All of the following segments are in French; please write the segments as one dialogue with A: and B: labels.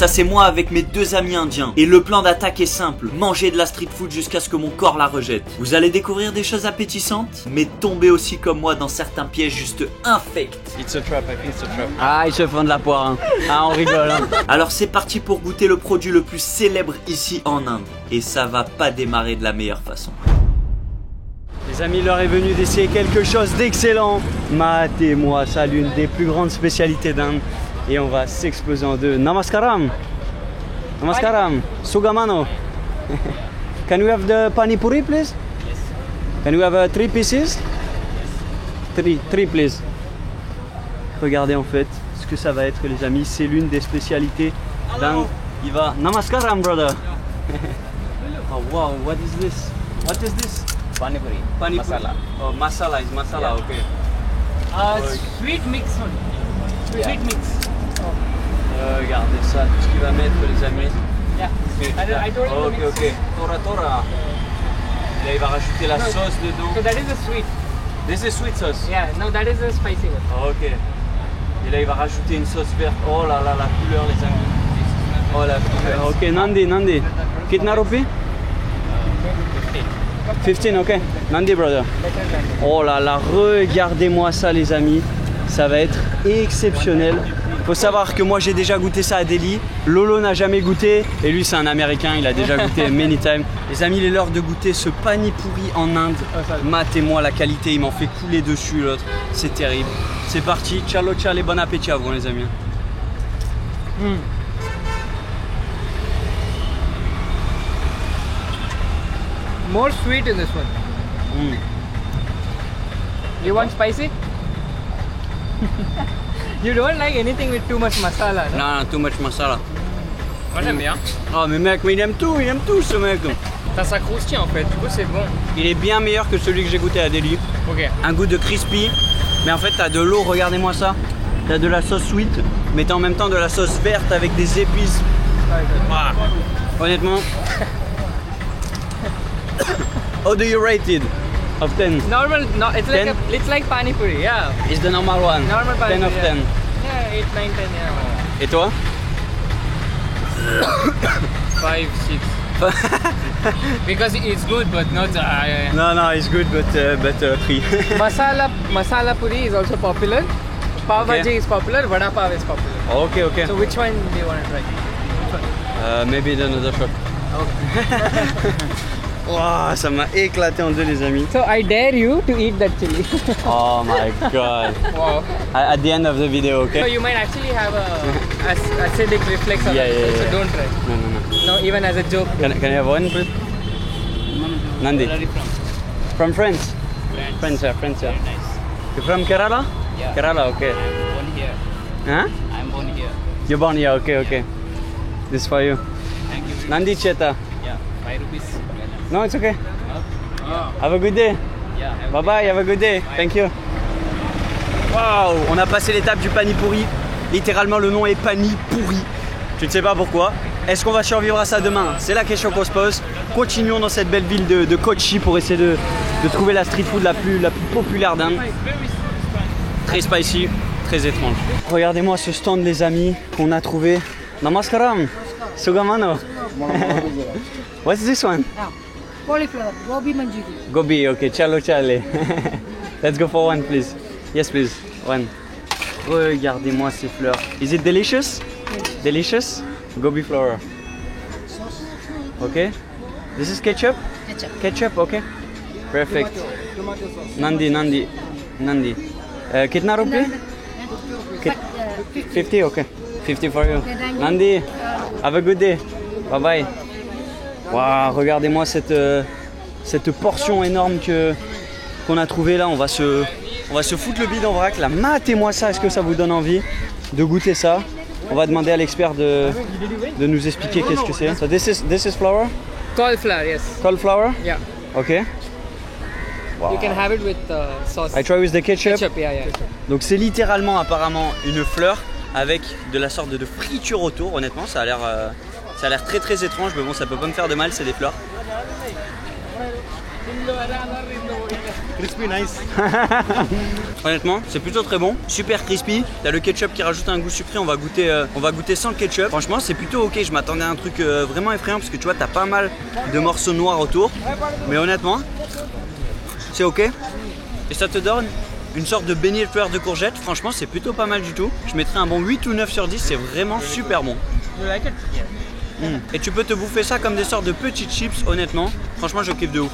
A: Ça c'est moi avec mes 2 amis indiens. Et le plan d'attaque est simple, manger de la street food jusqu'à ce que mon corps la rejette. Vous allez découvrir des choses appétissantes, mais tomber aussi comme moi dans certains pièges juste infects.
B: It's a trap, I think it's a trap.
C: Ah, ils se font de la poire, hein. Ah, on rigole, hein.
A: Alors c'est parti pour goûter le produit le plus célèbre ici en Inde. Et ça va pas démarrer de la meilleure façon.
C: Les amis, l'heure est venue d'essayer quelque chose d'excellent. Matez-moi ça, l'une des plus grandes spécialités d'Inde. Et on va s'exploser en deux. Namaskaram. Namaskaram. Sugamano. Can we have the pani puri, please? Yes. Can we have 3 pieces? 3 please. Regardez en fait ce que ça va être, les amis. C'est l'une des spécialités d'Inde. Il va. Namaskaram, brother. Oh wow, what is this? What is this?
B: Pani puri.
C: Pani puri.
B: Masala.
C: Oh, masala is masala,
B: Yeah.
C: okay.
D: Sweet mix one. Sweet mix.
C: Regardez ça, tout ce qu'il va mettre, les amis.
D: Yeah. I told you.
C: Ok, ok. Tora tora. Et là, il va rajouter la sauce dedans.
D: So that is the sweet.
C: This is sweet sauce.
D: Yeah. No, that is the spicy one.
C: Ok. Et là, il va rajouter une sauce verte. Oh là là, la couleur, les amis. Oh la couleur. Ok, Nandi, Nandi. Kitna rupi? 15, ok. Nandi, brother. Oh là là, regardez-moi ça, les amis. Ça va être exceptionnel. Faut savoir que moi j'ai déjà goûté ça à Delhi. Lolo n'a jamais goûté et lui c'est un américain, il a déjà goûté many times. Les amis, il est l'heure de goûter ce pani puri en Inde. Matez-moi la qualité, il m'en fait couler dessus l'autre. C'est terrible. C'est parti, ciao ciao et bon appétit à vous les amis.
D: More sweet in this one. You want spicy? You don't like anything with too much masala, no?
C: Non, too much masala.
D: Moi j'aime bien.
C: Oh mais mec, mais il aime tout ce mec.
D: Ça s'accroustille en fait, du coup c'est bon.
C: Il est bien meilleur que celui que j'ai goûté à Delhi.
D: Ok.
C: Un goût de crispy, mais en fait t'as de l'eau, regardez-moi ça. T'as de la sauce sweet, mais t'as en même temps de la sauce verte avec des épices. Ah, honnêtement. How do you rate it? Of 10?
D: Normal, no, it's
C: 10?
D: like it's like pani puri, yeah.
C: It's the normal one.
D: Normal pani
C: 10 of
D: puri,
C: 10.
D: Yeah, 8, 9, 10, yeah.
C: Et toi?
D: 5, 6. Because it's good, but not.
C: No, it's good, but 3.
D: Masala puri is also popular. Pav Bhaji is popular. Vada pav is popular.
C: Okay.
D: So which one do you want to try?
C: Maybe the another shop.
D: Okay.
C: Wow, ça m'a éclaté en deux les amis.
D: So I dare you to eat that chili.
C: Oh my god.
D: Wow.
C: At the end of the video, okay?
D: So you might actually have a acidic reflex on
C: Yeah,
D: it.
C: yeah,
D: So
C: yeah.
D: don't try.
C: No.
D: No, even as a joke.
C: Can I have one, please? Nandi. From France? France, yeah.
B: Very nice.
C: You from Kerala?
B: Yeah.
C: Kerala, okay.
B: I'm born here.
C: Huh?
B: I'm born here.
C: You're born here, okay. This for you.
B: Thank you.
C: Nandi Cheta.
B: Yeah, 5 rupees.
C: No, it's okay.
B: Oh.
C: Have a good day.
B: Yeah.
C: Bye bye, have a good day. Thank you. Waouh, on a passé l'étape du pani pourri. Littéralement, le nom est pani pourri. Tu ne sais pas pourquoi. Est-ce qu'on va survivre à ça demain? C'est la question qu'on se pose. Continuons dans cette belle ville de Kochi pour essayer de trouver la street food la plus populaire d'Inde. Très spicy, très étrange. Regardez-moi ce stand les amis qu'on a trouvé. Namaskaram. Sugamano. What's this one?
E: Cauliflower, gobi manchuri.
C: Gobi, okay, chalo chale. Let's go for one, please. Yes, please. One. Regardez-moi ces fleurs. Is it delicious?
E: Yes.
C: Delicious? Gobi flower. Okay. This is ketchup?
E: Ketchup.
C: Ketchup, okay. Perfect. Nandi. Kitna rupi? 50, okay. 50 for you.
E: Okay, thank you.
C: Nandi, have a good day. Bye bye. Waouh, regardez-moi cette portion énorme qu'on a trouvée là. On va se foutre le bide en vrac là. Matez-moi ça, est-ce que ça vous donne envie de goûter ça? On va demander à l'expert de nous expliquer qu'est-ce que c'est. So this is flour?
D: Cauliflower, yes.
C: Cauliflower?
D: Yeah.
C: Okay.
D: You can have it with sauce.
C: I try with the ketchup.
D: Ketchup, yeah.
C: Donc c'est littéralement apparemment une fleur avec de la sorte de friture autour. Honnêtement, ça a l'air très étrange, mais bon, ça peut pas me faire de mal, c'est des fleurs. Crispy, nice. Honnêtement, c'est plutôt très bon. Super crispy. T'as le ketchup qui rajoute un goût sucré. On va goûter sans le ketchup. Franchement, c'est plutôt ok. Je m'attendais à un truc vraiment effrayant parce que tu vois, t'as pas mal de morceaux noirs autour. Mais honnêtement, c'est ok. Et ça te donne une sorte de beignet de fleurs de courgette. Franchement, c'est plutôt pas mal du tout. Je mettrais un bon 8 ou 9 sur 10. C'est vraiment super bon.
B: You like it? Yeah.
C: Et tu peux te bouffer ça comme des sortes de petites chips, honnêtement. Franchement, je kiffe de ouf.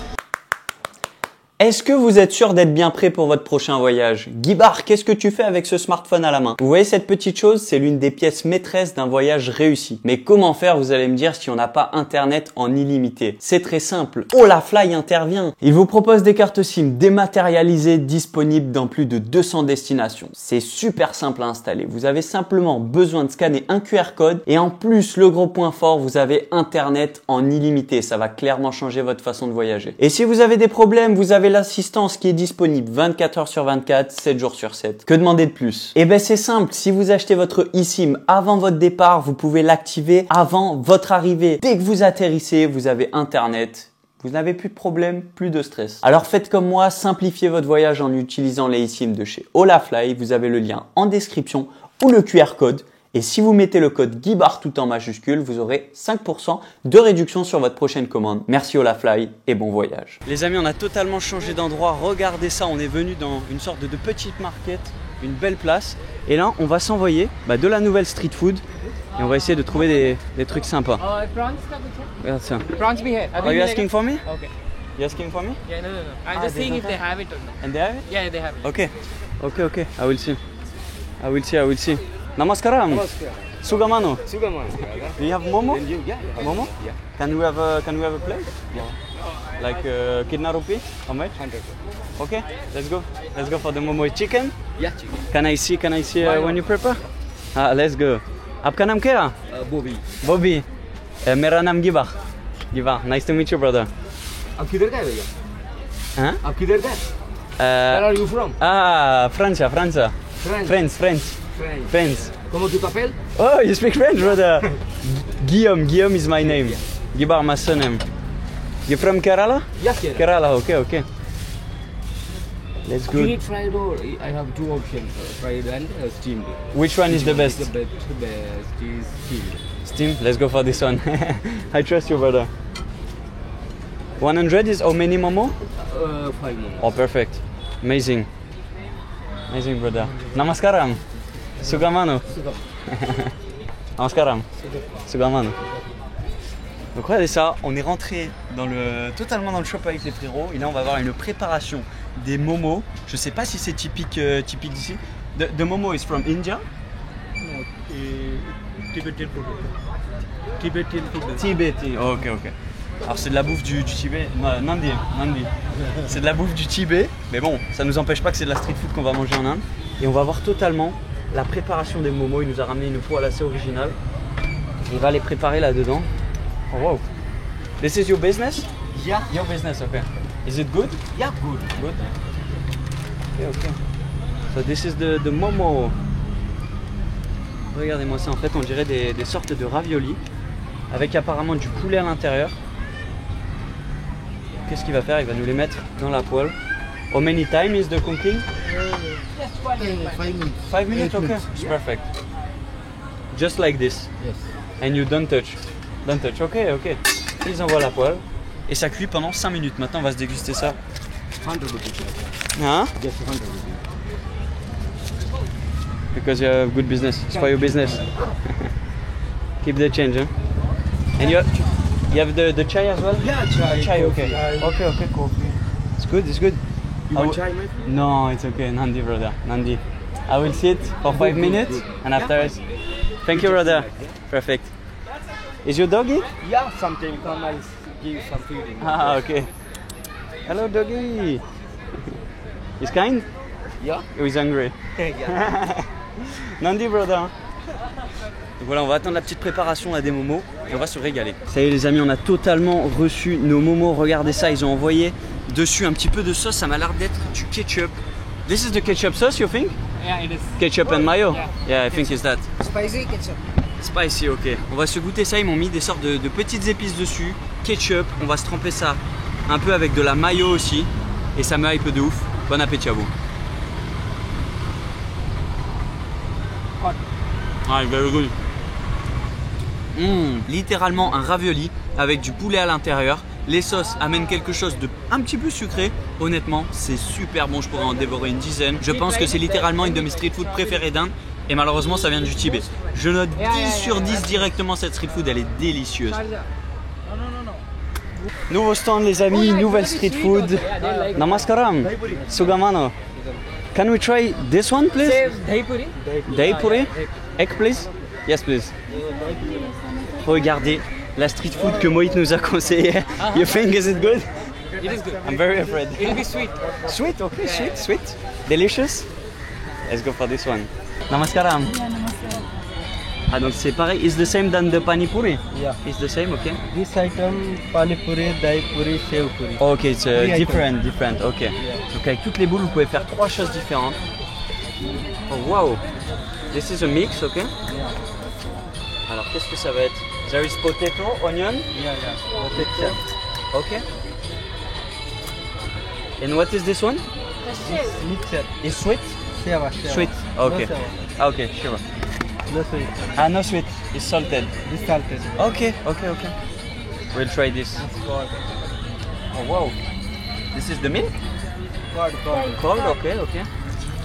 C: Est-ce que vous êtes sûr d'être bien prêt pour votre prochain voyage? Guibar, qu'est-ce que tu fais avec ce smartphone à la main? Vous voyez cette petite chose? C'est l'une des pièces maîtresses d'un voyage réussi. Mais comment faire, vous allez me dire, si on n'a pas internet en illimité? C'est très simple. Olafly intervient. Il vous propose des cartes SIM dématérialisées disponibles dans plus de 200 destinations. C'est super simple à installer. Vous avez simplement besoin de scanner un QR code et en plus, le gros point fort, vous avez internet en illimité. Ça va clairement changer votre façon de voyager. Et si vous avez des problèmes, vous avez l'assistance qui est disponible 24 heures sur 24, 7 jours sur 7. Que demander de plus? Eh ben c'est simple, si vous achetez votre eSIM avant votre départ, vous pouvez l'activer avant votre arrivée. Dès que vous atterrissez, vous avez internet. Vous n'avez plus de problème, plus de stress. Alors faites comme moi, simplifiez votre voyage en utilisant les eSIM de chez Olafly. Vous avez le lien en description ou le QR code. Et si vous mettez le code Guibar tout en majuscule, vous aurez 5% de réduction sur votre prochaine commande. Merci Olafly et bon voyage. Les amis, on a totalement changé d'endroit. Regardez ça, on est venu dans une sorte de petite market, une belle place. Et là, on va s'envoyer de la nouvelle street food. Et on va essayer de trouver des trucs sympas.
B: Prawns ka kuch hai?
C: Regarde ça.
B: Prawns bhi hai.
C: Are you asking for me?
B: Okay.
C: You asking for me?
B: Yeah, no. I'm just seeing if they have it or not.
C: And they have it?
B: Yeah, they have it.
C: Okay. Okay. I will see. Namaskaram. Sugamano. Do you have Momo?
B: Yeah.
C: Momo?
B: Yeah.
C: Can we have a plate? Yeah. Like kitna rupee? How much?
B: 100.
C: Okay, let's go. Let's go for the Momo chicken.
B: Yeah, chicken.
C: Can I see when you prepare? Let's go. आपका नाम क्या है?
B: Bobby.
C: Bobby. मेरा नाम गिबार. Gibar. Nice to meet you, brother.
B: आप किधर का है भैया?
C: Huh?
B: आप किधर का है? Where are you from?
C: Francia.
B: France.
C: France.
B: Comment tu t'appelles?
C: Oh, you speak French, brother. Guillaume is my name. Gibar, my surname. You from Kerala?
B: Yes, yes.
C: Kerala, okay. Let's go.
B: You need fried or I have two options, fried and steamed.
C: Which one is the best?
B: The best is steamed.
C: Steam? Let's go for this one. I trust you, brother. 100 is how many Momo?
B: 5 momos.
C: Oh, perfect. Amazing, brother. Namaskaram. Sugamano. Namaskaram. Sugamano. Donc regardez ça, on est rentré totalement dans le shop avec les frérots et là on va avoir une préparation des momos. Je sais pas si c'est typique d'ici. The momo is from India?
B: No, Tibetan food.
C: Tibetan, ok. Alors c'est de la bouffe du Tibet, Nandi. C'est de la bouffe du Tibet, mais bon, ça nous empêche pas que c'est de la street food qu'on va manger en Inde. Et on va voir totalement la préparation des momos. Il nous a ramené une poêle assez originale. Il va les préparer là-dedans. Oh wow. This is your business?
B: Yeah.
C: Your business, okay. Is it good?
B: Yeah, good.
C: Okay. So this is the momo. Regardez-moi ça, en fait on dirait des sortes de raviolis avec apparemment du poulet à l'intérieur. Qu'est-ce qu'il va faire? Il va nous les mettre dans la poêle. How many time is the cooking?
B: Just 5 minutes.
C: 5 minutes, okay. It's perfect. Just like this.
B: Yes.
C: And you don't touch. Okay. Ils envoient la poêle et ça cuit pendant 5 minutes. Maintenant on va se déguster ça.
B: 100 rupees.
C: Hein?
B: Just 100 rupees.
C: Because you have good business. It's for your business. Keep the change, huh? And you have the chai as well?
B: Yeah, chai.
C: Chai, okay.
B: Coffee.
C: Okay, cool. It's good.
B: You want chai, my friend?
C: No, it's okay. Nandi, brother. Nandi. I will sit for 5 minutes and after. Thank you, brother. Perfect. Is your doggy?
B: Yeah, sometimes come and give some feeding.
C: Okay. Hello, doggy. He's kind?
B: Yeah.
C: Or he's hungry?
B: Yeah.
C: Nandi, brother. Donc voilà, on va attendre la petite préparation à des momos et on va se régaler. Ça y est les amis, on a totalement reçu nos momos. Regardez ça, ils ont envoyé dessus un petit peu de sauce. Ça m'a l'air d'être du ketchup. This is the ketchup sauce, you think?
B: Yeah, it is.
C: Ketchup and mayo?
B: Yeah.
C: I think it's that.
E: Spicy ketchup.
C: Spicy, ok. On va se goûter ça, ils m'ont mis des sortes de petites épices dessus. Ketchup, on va se tremper ça un peu avec de la mayo aussi. Et ça me hype de ouf. Bon appétit à vous. Ah, very good. Littéralement un ravioli avec du poulet à l'intérieur. Les sauces amènent quelque chose de un petit peu sucré. Honnêtement, c'est super bon. Je pourrais en dévorer une dizaine. Je pense que c'est littéralement une de mes street food préférées d'Inde. Et malheureusement, ça vient du Tibet. Je note 10 sur 10 directement cette street food. Elle est délicieuse. Nouveau stand les amis, nouvelle street food. Namaskaram. Sugamano. Can we try this one please?
D: Dahi puri.
C: Dahi puri? Egg please? Yes please. Regardez la street food que Mohit nous a conseillé. You think is it good?
D: It is good.
C: I'm very afraid.
D: It'll be sweet.
C: Sweet, okay, sweet. Delicious? Let's go for this one. Namaskaram. Ah donc c'est pareil, it's the same than the pani puri?
B: Yeah.
C: It's the same, okay?
B: This item, pani puri, dahi puri, sev puri.
C: Ok, it's
B: Three
C: different, ok. Donc avec toutes les boules, vous pouvez faire 3 choses différentes. Oh wow! This is a mix, ok? Alors qu'est-ce que ça va être? There is potato, onion?
B: Yeah.
C: Potato. Ok. And what is this one?
B: Mixer.
C: It's sweet?
B: Seva.
C: Sweet, ok.
B: No seva.
C: Ah ok, sure.
B: No sweet.
C: Ah no sweet, it's salted.
B: This salted.
C: Ok. We'll try this. Oh wow! This is the milk? Cold, ok.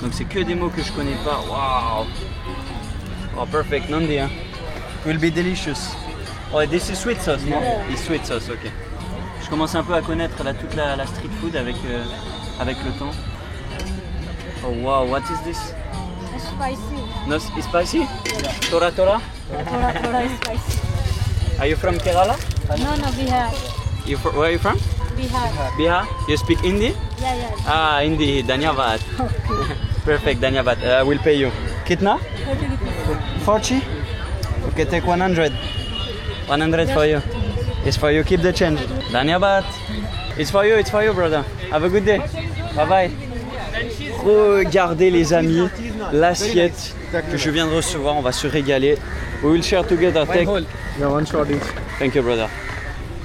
C: Donc c'est que des mots que je connais pas. Wow! Oh perfect, Nandi. Hein? Will be delicious. Oh, this is sweet sauce, non? It's sweet sauce, ok. Je commence un peu à connaître toute la street food avec le temps. Oh wow, what is this?
F: Spicy.
C: No, it's spicy? Tora?
F: Thoda is spicy.
C: Are you from Kerala?
F: No, Bihar.
C: Where are you from?
F: Bihar.
C: Bihar? You speak Hindi?
F: Yeah.
C: Ah, Hindi, Dhanyavad. Perfect, Dhanyavad. We'll pay you. Kitna? 40? Okay, take 100. 100 for you. It's for you, keep the change. Dhanyavad. It's for you, brother. Have a good day. Bye bye. Regardez les amis, l'assiette que je viens de recevoir, on va se régaler. We will share together. Take...
B: Yeah, one shot each.
C: Thank you, brother.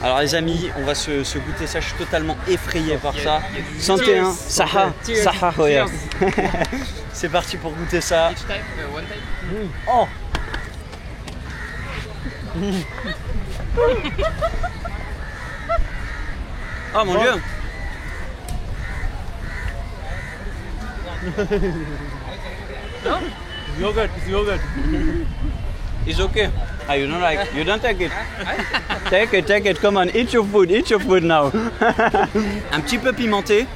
C: Alors les amis, on va se goûter ça, je suis totalement effrayé par ça. Santé, hein. Saha, oh yeah. C'est parti pour goûter ça.
D: Each type, one type.
C: Oh. Oh mon dieu.
B: Yogurt.
C: It's okay. Ah, you don't like? You don't take it? Take it. Come on, eat your food now. Un petit peu pimenté,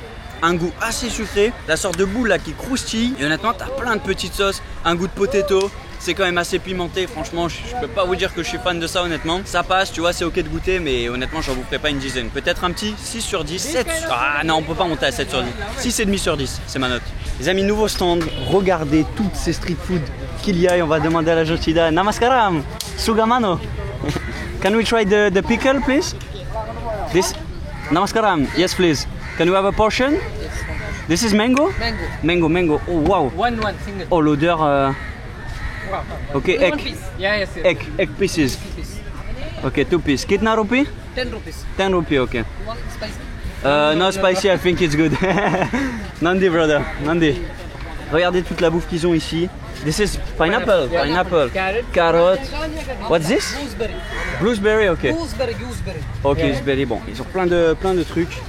C: un goût assez sucré, la sorte de boule là qui croustille. Et honnêtement, t'as plein de petites sauces, un goût de potato. C'est quand même assez pimenté, franchement, je peux pas vous dire que je suis fan de ça honnêtement. Ça passe, tu vois, c'est ok de goûter, mais honnêtement, j'en vous ferai pas une dizaine. Peut-être un petit 6 sur 10, 7 sur... Ah non, on peut pas monter à 7 sur 10. 6,5 sur 10, c'est ma note. Les amis, nouveau stand, regardez toutes ces street food qu'il y a et on va demander à la Jotida. Namaskaram, Sugamano. Can we try the pickle, please? This? Namaskaram, yes please. Can we have a portion? This is mango? Mango. Oh wow.
D: One single.
C: Oh l'odeur.
D: Wow.
C: Ok,
D: One
C: egg.
D: piece. Yeah, yes.
C: Egg pieces. Ok, 2 pieces. Kitna rupee?
D: 10 rupees.
C: 10 rupee, ok.
D: One spicy.
C: No spicy, I think it's good. Nandi, brother, Nandi. Regardez toute la bouffe qu'ils ont ici. This is pineapple. Carrot. What's this? Blueberry, ok.
D: Gooseberry.
C: Ok, gooseberry, bon. Ils ont plein de trucs.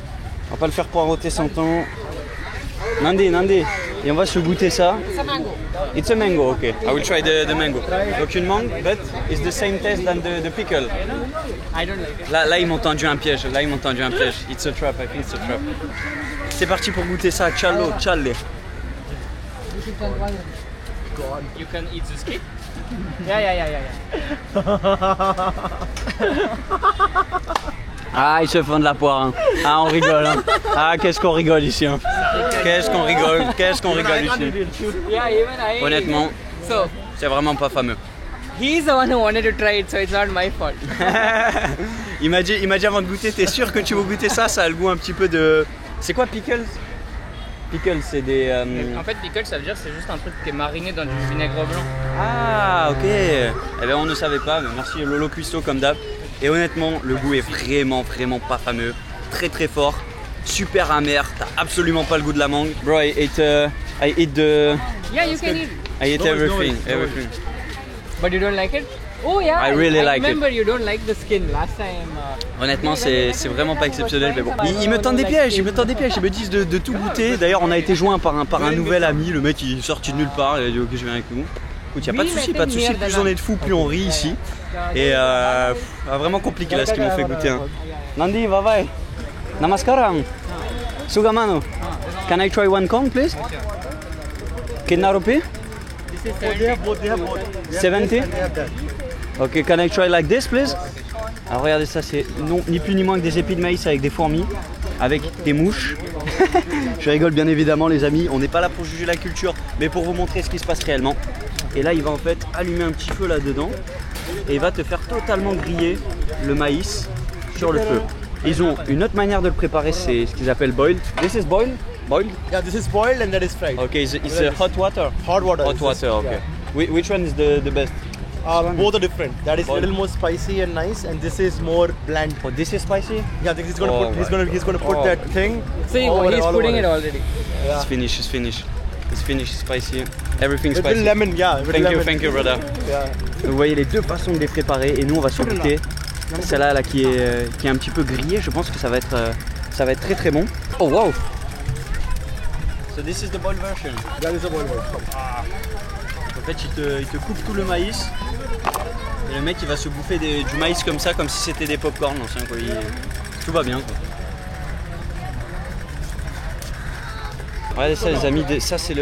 C: On va pas le faire poireauter 100 ans. Nandi. Et on va se goûter ça.
D: It's a mango.
C: It's a mango, okay. I will try the mango. Donc une mangue, but it's the same taste than the pickle.
D: I don't like it.
C: Là, ils m'ont tendu un piège. It's a trap, I think it's a trap. C'est parti pour goûter ça. Ciao.
D: You can eat this cake? Yeah.
C: Ah, ils se font de la poire. Hein. Ah, on rigole. Hein. Ah, qu'est-ce qu'on rigole ici. Hein. Qu'est-ce qu'on rigole ici.
D: Yeah, even I.
C: Honnêtement,
D: So,
C: c'est vraiment pas fameux.
D: he's the one who wanted to try it, so it's not my fault.
C: Il m'a dit avant de goûter, t'es sûr que tu veux goûter ça? Ça a le goût un petit peu de... C'est quoi pickles? Pickles, c'est des...
D: En fait, pickle, ça veut dire que c'est juste un truc qui est mariné dans du vinaigre blanc.
C: Ah, ok. Eh bien, on ne savait pas, mais merci Lolo Cuisto comme d'hab. Et honnêtement, le goût est vraiment pas fameux. très très fort, super amer, t'as absolument pas le goût de la mangue. Bro, I eat the...
D: Yeah, you can eat.
C: I eat everything.
D: But you don't like it? Oh yeah.
C: I really like it.
D: remember you don't like the skin last time.
C: Honnêtement, c'est vraiment pas exceptionnel, mais bon. Ils me tendent des pièges, ils me disent de tout goûter. D'ailleurs, on a été joinnt par un nouvel ami, le mec il est sorti de nulle part, il a dit ok, je viens avec nous. Écoute, y'a pas de soucis, plus on est de fous, plus on rit ici. Et vraiment compliqué là ce qu'ils m'ont fait goûter. Hein. Nandi, bye. Namaskaram. Sugamano. Can I try one corn, please? Kitna rupee? 70? Ok, can I try like this, please? Alors regardez ça, c'est ni plus ni moins que des épis de maïs avec des fourmis, avec des mouches. Je rigole bien évidemment les amis, on n'est pas là pour juger la culture, mais pour vous montrer ce qui se passe réellement. Et là il va en fait allumer un petit feu là-dedans et il va te faire totalement griller le maïs sur le feu. Ils ont une autre manière de le préparer, c'est ce qu'ils appellent boiled. This is boiled? Boiled?
G: Yeah, this is boiled and that is fried.
C: Okay, it's hot water?
G: Hot water.
C: Hot water, okay. Yeah. Which one is the best?
G: Both are different. That is a little more spicy and nice, and this is more bland.
C: Oh, this is spicy?
G: Yeah, I think he's gonna put that thing.
D: See, he's putting it already.
C: Yeah. It's finished. It's spicy. Everything's
G: with
C: spicy.
G: Lemon, yeah.
C: Thank you, brother.
G: Yeah.
C: Vous voyez les deux façons de les préparer et nous on va se goûter celle-là là, qui est un petit peu grillée. Je pense que ça va être très très bon. Oh wow! So this is the boiled version.
G: That is the boiled version.
C: En fait, il te coupe tout le maïs et le mec il va se bouffer du maïs comme ça, comme si c'était des pop-corn anciens quoi. Tout va bien quoi. Regardez ça les amis, ça c'est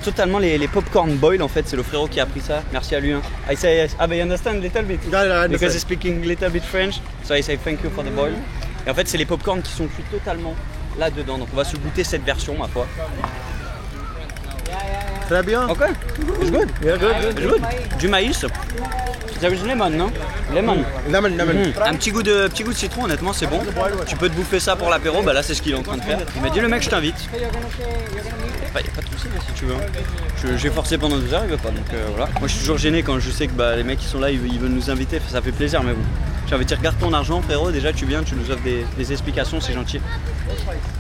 C: totalement les pop-corn boil en fait, c'est le frérot qui a appris ça. Merci à lui. Hein. I say but you understand a little bit?
G: Yeah,
C: because he's speaking a little bit French, so I say thank you for the boil. Et en fait c'est les pop-corn qui sont cuits totalement là-dedans, donc on va se goûter cette version ma foi.
G: Très bien.
C: Ok, it's good.
G: Yeah, good.
C: It's good. Du maïs. There is lemon, non? Lemon.
G: Lemon.
C: Un petit goût de citron, honnêtement, c'est bon. Tu peux te bouffer ça pour l'apéro, bah là c'est ce qu'il est en train de faire. Il m'a dit le mec, je t'invite. Bah, y a pas de soucis là, si tu veux. J'ai forcé pendant 2 heures, il veut pas, donc voilà. Moi je suis toujours gêné quand je sais que les mecs qui sont là, ils veulent nous inviter, ça fait plaisir, mais bon. J'ai envie de dire, regarde ton argent frérot, déjà tu viens, tu nous offres des explications, c'est gentil.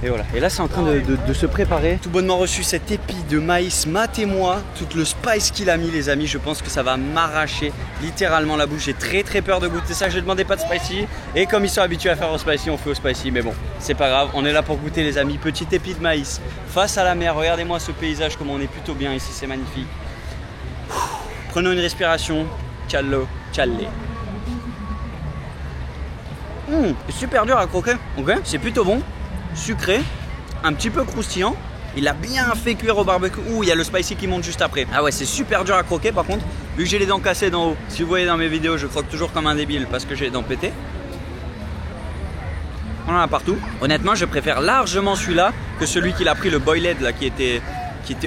C: Et voilà, et là c'est en train de se préparer. Tout bonnement reçu cet épi de maïs, matez-moi tout le spice qu'il a mis les amis, je pense que ça va m'arracher littéralement la bouche. J'ai très très peur de goûter ça, je ne demandais pas de spicy. Et comme ils sont habitués à faire au spicy, on fait au spicy, mais bon, c'est pas grave, on est là pour goûter les amis. Petit épi de maïs, face à la mer, regardez-moi ce paysage, comme on est plutôt bien ici, c'est magnifique. Prenons une respiration, ciallo, cialle. C'est super dur à croquer, ok? C'est plutôt bon, sucré, un petit peu croustillant. Il a bien fait cuire au barbecue. Ouh, il y a le spicy qui monte juste après. Ah ouais, c'est super dur à croquer par contre. Vu que j'ai les dents cassées d'en haut, si vous voyez dans mes vidéos, je croque toujours comme un débile parce que j'ai les dents pétées. On en a partout. Honnêtement, je préfère largement celui-là que celui qu'il a pris, le boiled là, qui était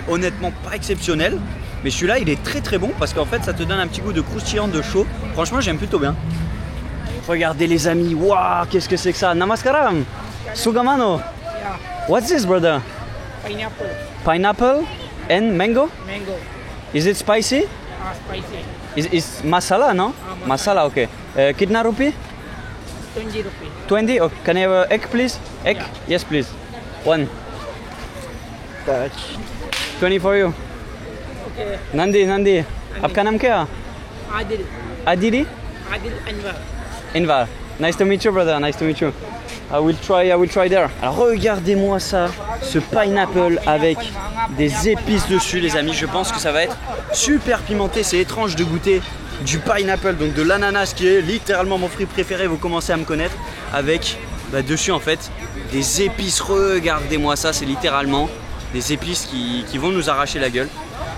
C: honnêtement pas exceptionnel. Mais celui-là, il est très très bon parce qu'en fait, ça te donne un petit goût de croustillant, de chaud. Franchement, j'aime plutôt bien. Regardez les amis, waouh, qu'est-ce que c'est que ça? Namaskaram, Sugamano.
D: Yeah.
C: What's this, brother?
D: Pineapple.
C: Pineapple and mango?
D: Mango.
C: Is it spicy?
D: Spicy.
C: Is masala, no? Masala, okay. Kitna rupee?
D: 20 rupees.
C: 20? Okay. Can I have egg, please? Egg?
D: Yeah.
C: Yes, please. 1.
G: Touch.
C: 20 for you.
D: Okay.
C: Nandi. Aapka naam kya?
D: Adil.
C: Adili?
D: Adil Anwar.
C: Invar. Nice to meet you, brother. Nice to meet you. I will try there. Alors regardez-moi ça, ce pineapple avec des épices dessus, les amis. Je pense que ça va être super pimenté. C'est étrange de goûter du pineapple, donc de l'ananas qui est littéralement mon fruit préféré. Vous commencez à me connaître avec dessus en fait des épices. Regardez-moi ça, c'est littéralement des épices qui vont nous arracher la gueule.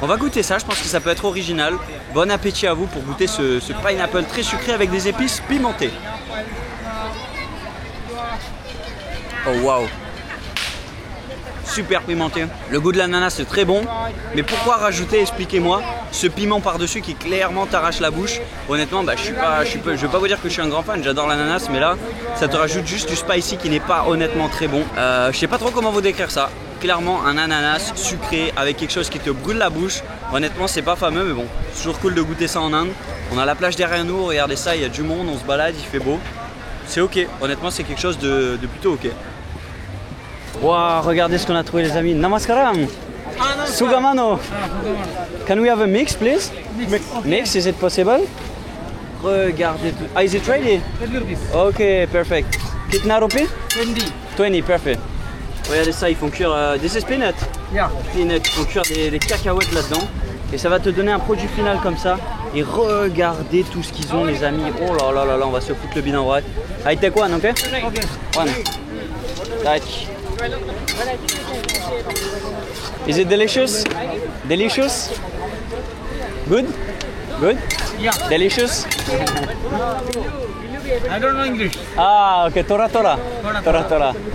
C: On va goûter ça, je pense que ça peut être original. Bon appétit à vous pour goûter ce pineapple très sucré avec des épices pimentées. Oh waouh! Super pimenté. Le goût de l'ananas c'est très bon. Mais pourquoi rajouter, expliquez-moi, ce piment par-dessus qui clairement t'arrache la bouche? Honnêtement, je vais pas vous dire que je suis un grand fan, j'adore l'ananas, mais là, ça te rajoute juste du spicy qui n'est pas honnêtement très bon. Je sais pas trop comment vous décrire ça. Clairement un ananas sucré avec quelque chose qui te brûle la bouche. Honnêtement c'est pas fameux mais bon, c'est toujours cool de goûter ça en Inde. On a la plage derrière nous, regardez ça, il y a du monde, on se balade, il fait beau. c'est ok. Honnêtement, c'est quelque chose de plutôt ok. Waouh, regardez ce qu'on a trouvé, les amis. Namaskaram. Sugamano. Can we have a mix, please? Mix, is it possible? Regardez tout. Ah, is it ready? Ok, perfect. Kitna rupee? 20, perfect. Regardez ça, ils font cuire. This is peanut?
D: Yeah.
C: Peanut, ils font cuire des cacahuètes là-dedans. Et ça va te donner un produit final comme ça. Et regardez tout ce qu'ils ont, les amis. Oh là là là là, on va se foutre le bide en vrai. I take one, ok? One. Tac. Is it delicious? Delicious? Good? Good?
D: Yeah.
C: Delicious?
D: I don't know English.
C: Ah, ok, Tora.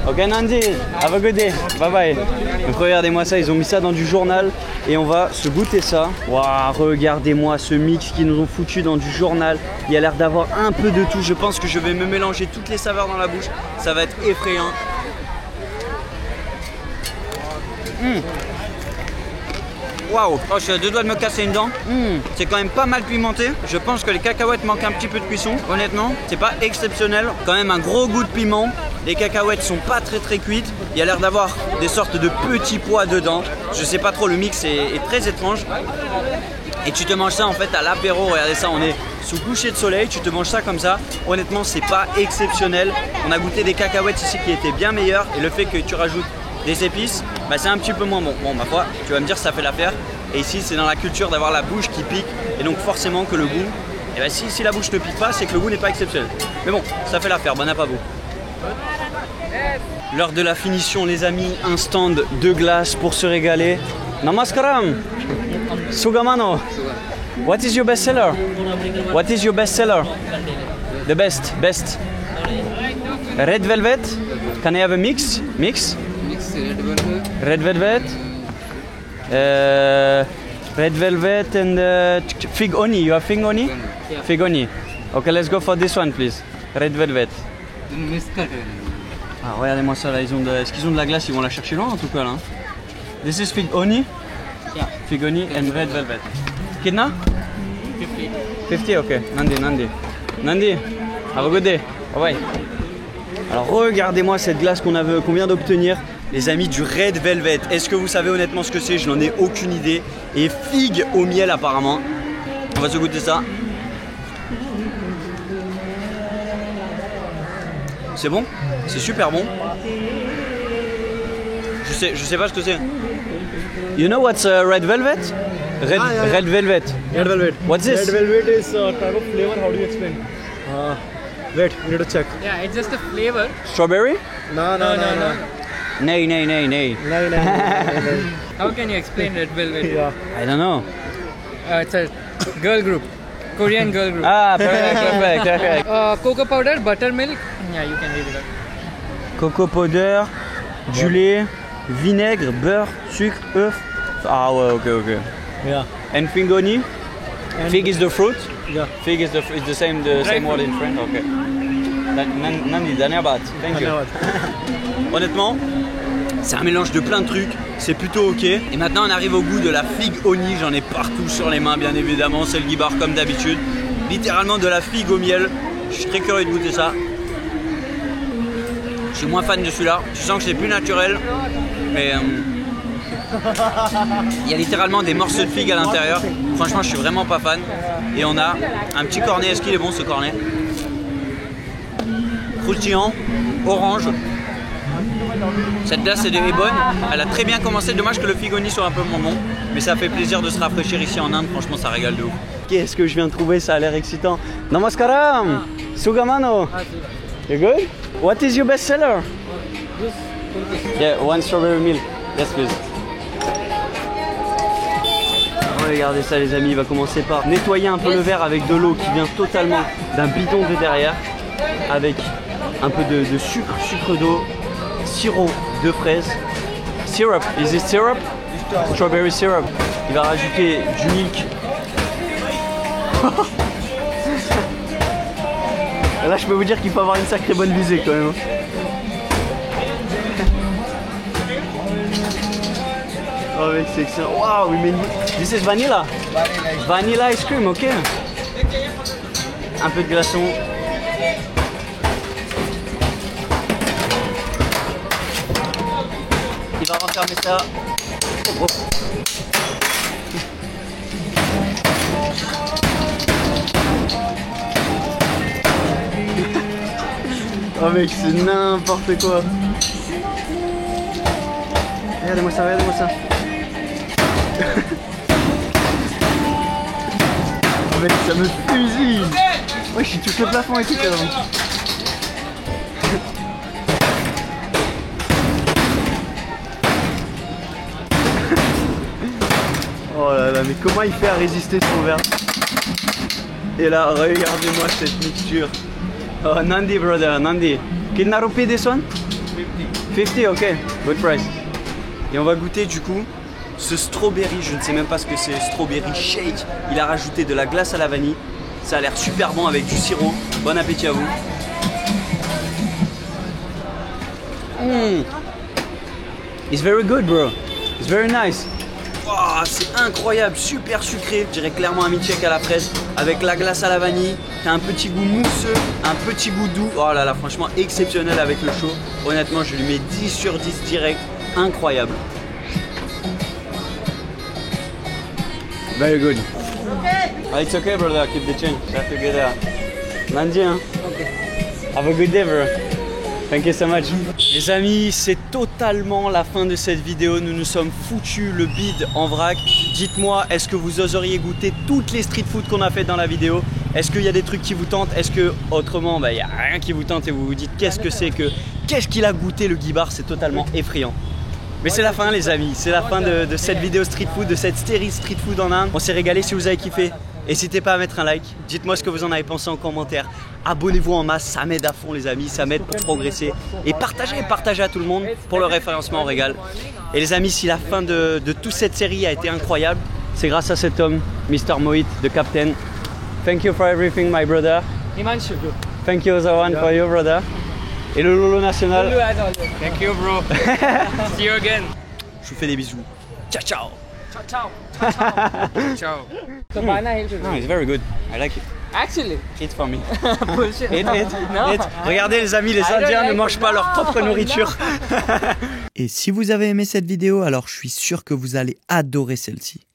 C: Ok, Nandi, have a good day. Bye bye. Donc regardez-moi ça, ils ont mis ça dans du journal et on va se goûter ça. Waouh, regardez-moi ce mix qu'ils nous ont foutu dans du journal. Il a l'air d'avoir un peu de tout. Je pense que je vais me mélanger toutes les saveurs dans la bouche. Ça va être effrayant. Waouh, oh, je suis à deux doigts de me casser une dent. C'est quand même pas mal pimenté. Je pense que les cacahuètes manquent un petit peu de cuisson. Honnêtement, c'est pas exceptionnel. Quand même un gros goût de piment. Les cacahuètes sont pas très cuites. Il y a l'air d'avoir des sortes de petits pois dedans. Je sais pas trop, le mix est très étrange. Et tu te manges ça en fait à l'apéro. Regardez ça, on est sous coucher de soleil. Tu te manges ça comme ça. Honnêtement, c'est pas exceptionnel. On a goûté des cacahuètes ici qui étaient bien meilleures. Et le fait que tu rajoutes des épices, bah c'est un petit peu moins bon. Bon, ma foi, tu vas me dire ça fait l'affaire. Et ici, c'est dans la culture d'avoir la bouche qui pique. Et donc forcément que le goût, et bah si la bouche ne pique pas, c'est que le goût n'est pas exceptionnel. Mais bon, ça fait l'affaire, bon app à vous. L'heure de la finition, les amis, un stand de glace pour se régaler. Namaskaram. Sugamano. What is your best seller? What is your best seller? The best. Red velvet. Can I have a mix? Red velvet. Red velvet and fig oni. You have fig oni?
B: Yeah.
C: Fig oni. Okay, let's go for this one, please. Red velvet. Ah, regardez-moi ça là, est-ce qu'ils ont de la glace? Ils vont la chercher loin en tout cas là. This is fig oni?
B: Yeah.
C: Fig oni and red velvet. Kidna? 50, ok. Nandi, have a good day. Bye bye. Alors regardez-moi cette glace qu'on vient d'obtenir. Les amis, du Red Velvet. Est-ce que vous savez honnêtement ce que c'est? Je n'en ai aucune idée. Et figue au miel apparemment. On va se goûter ça. C'est bon? C'est super bon. Je sais pas ce que c'est. You know what's Red Velvet? Red Velvet.
G: Red velvet.
C: What's this?
G: Red velvet is a type of flavor. How do you explain? Wait, we need to check.
D: Yeah, it's just a flavor.
C: Strawberry?
G: No.
C: Nay.
G: No.
D: How can you explain Red Velvet?
G: Yeah.
C: I don't know.
D: It's a girl group, Korean girl group.
C: Ah, perfect.
D: Cocoa powder, buttermilk. Yeah, you can read it out.
C: Coco powder, du lait, vinaigre, beurre, sucre, œuf. Ah ouais, ok.
G: Yeah.
C: And fig oni? Fig is the fruit?
G: Yeah.
C: Fig is the same word in French? Ok. Nandi, Dhanyabad. Thank you. Honnêtement, c'est un mélange de plein de trucs, c'est plutôt ok. Et maintenant on arrive au goût de la figue oni, j'en ai partout sur les mains bien évidemment, c'est le guibar comme d'habitude. Littéralement de la figue au miel, je suis très curieux de goûter ça. Je suis moins fan de celui-là, je sens que c'est plus naturel, mais il y a littéralement des morceaux de figue à l'intérieur. Franchement je suis vraiment pas fan. Et on a un petit cornet, est-ce qu'il est bon ce cornet? Croustillant, orange. Cette glace est bonne, elle a très bien commencé, dommage que le figoni soit un peu moins bon, mais ça fait plaisir de se rafraîchir ici en Inde, franchement ça régale de ouf. Qu'est-ce que je viens de trouver, ça a l'air excitant. Namaskaram, Sugamano. You good? What is your best seller? Yeah, one strawberry milk. Yes, please. Regardez ça les amis, il va commencer par nettoyer un peu le verre avec de l'eau qui vient totalement d'un bidon de derrière, avec un peu de sucre d'eau, sirop de fraise. Syrup, is it syrup? Strawberry syrup. Il va rajouter du milk. Là je peux vous dire qu'il faut avoir une sacrée bonne visée quand même. Oh mec c'est excellent. Wow, mais this is vanilla. Vanilla ice cream, ok. Un peu de glaçon. va renfermer ça. Oh. Oh mec, c'est n'importe quoi. Regardez-moi ça, regardez-moi ça. Oh mec, ça me fusille. Ouais, je touche le plafond et tout. Oh là là, mais comment il fait à résister son verre? Et là, regardez-moi cette mixture. Oh, Nandi, brother, Nandi. Can I repeat this one? 50, ok, good price. Et on va goûter du coup ce strawberry, je ne sais même pas ce que c'est, strawberry shake. Il a rajouté de la glace à la vanille. Ça a l'air super bon avec du sirop. Bon appétit à vous. It's very good, bro. It's very nice. Oh, c'est incroyable, super sucré. Je dirais clairement un milkshake à la fraise avec la glace à la vanille. T'as un petit goût mousseux, un petit goût doux. Oh là là, franchement exceptionnel avec le chaud. Honnêtement, je lui mets 10 sur 10 direct. Incroyable. Very good. Oh, it's okay, brother. Keep the change. You have to get Nandi, hein? Okay. Have a good day, bro. Thank you so much. Les amis, c'est totalement la fin de cette vidéo. Nous nous sommes foutus le bide en vrac. Dites-moi, est-ce que vous oseriez goûter toutes les street food qu'on a fait dans la vidéo? Est-ce qu'il y a des trucs qui vous tentent? Est-ce que autrement, il n'y a rien qui vous tente et vous vous dites qu'est-ce que c'est que... Qu'est-ce qu'il a goûté le Guibar? C'est totalement effrayant. Mais c'est la fin les amis, c'est la fin de cette vidéo street food, de cette série street food en Inde. On s'est régalé. Si vous avez kiffé, n'hésitez pas à mettre un like. Dites-moi ce que vous en avez pensé en commentaire. Abonnez-vous en masse, ça m'aide à fond les amis, ça m'aide pour progresser. Et partagez à tout le monde pour le référencement, on régale. Et les amis, si la fin de toute cette série a été incroyable, c'est grâce à cet homme, Mr. Mohit, de Captain. Thank you for everything my brother.
D: Himanshu.
C: Thank you Zawan for you brother. Et le Lolo national.
D: Lulu as always. Thank you, bro. See you again.
C: Je vous fais des bisous. Ciao ciao.
D: Ciao, ciao. Ciao, ciao. So banana hill should
C: No, it's very good. I like it.
D: Actually.
C: Eat for me.
D: Bullshit.
C: Eat.
D: No.
C: Regardez les amis, les
D: I don't
C: Indiens ne
D: like
C: mangent
D: it.
C: pas leur
D: No,
C: propre nourriture.
A: Et si vous avez aimé cette vidéo, alors je suis sûr que vous allez adorer celle-ci.